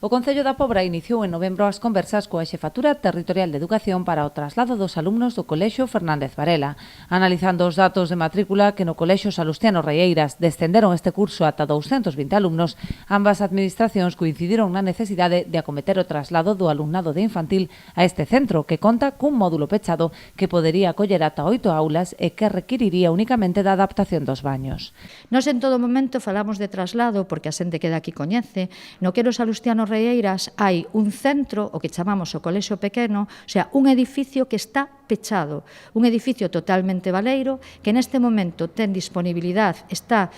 O Concello da Pobra iniciou en novembro as conversas coa Xefatura Territorial de Educación para o traslado dos alumnos do Colexio Fernández Varela. Analizando os datos de matrícula que no Colexio Salustiano Reieiras descenderon este curso ata 220 alumnos, ambas administracións coincidiron na necesidade de acometer o traslado do alumnado de infantil a este centro, que conta cun módulo pechado que podería acoller ata 8 aulas e que requiriría únicamente da adaptación dos baños. Nos en todo momento falamos de traslado porque a xente que daqui coñece. No que era o Salustiano Reieiras hai un centro, o que chamamos o Colexio Pequeno, o sea, un edificio que está pechado, un edificio totalmente baleiro que neste momento ten disponibilidade, está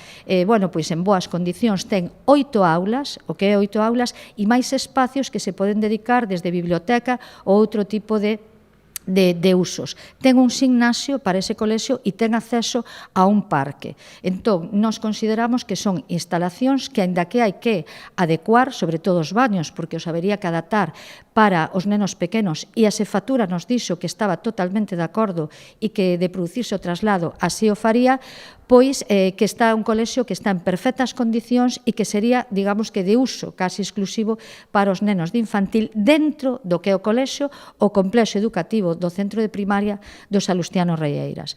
pois en boas condicións, ten 8 aulas, o que é 8 aulas, e máis espacios que se poden dedicar desde biblioteca ou outro tipo de usos. Ten un gimnasio para ese colexio e ten acceso a un parque. Entón, nos consideramos que son instalacións que, aínda que hai que adecuar, sobre todo os baños, porque os habería que adaptar para os nenos pequenos, e a Xefatura nos dixo que estaba totalmente de acordo e que de producirse o traslado así o faría, pois que está un colexio que está en perfectas condicións e que sería, digamos que de uso casi exclusivo para os nenos de infantil dentro do que é o colexio, o complexo educativo do centro de primaria do Salustiano Reieiras.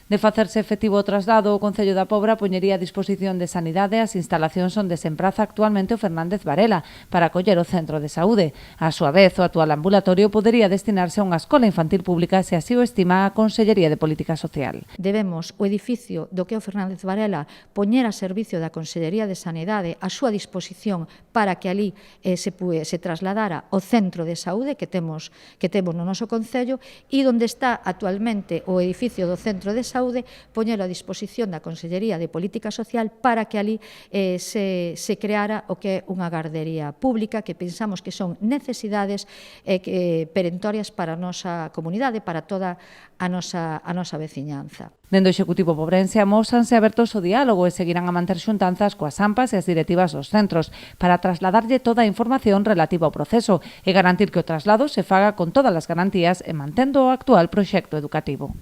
De facerse efectivo o traslado, o Concello da Pobra poñería a disposición de Sanidade as instalacións onde se empraza actualmente o Fernández Varela para acoller o centro de saúde. A súa vez, o actual ambulatorio podería destinarse a unha escola infantil pública se así o estima a Consellería de Política Social. Debemos o edificio do que é o Fernández Varela poñer a servicio da Consellería de Sanidade a súa disposición para que ali se trasladara o centro de saúde que temos no noso Concello, e onde está actualmente o edificio do centro de saúde, poñelo a disposición da Consellería de Política Social para que ali se creara o que é unha gardería pública, que pensamos que son necesidades perentorias para a nosa comunidade, para toda a nosa veciñanza. Dende o Executivo pobrense amósanse abertos ao diálogo e seguirán a manter xuntanzas coas AMPAs e as directivas dos centros para trasladarlle toda a información relativa ao proceso e garantir que o traslado se faga con todas as garantías e mantendo o actual proxecto educativo.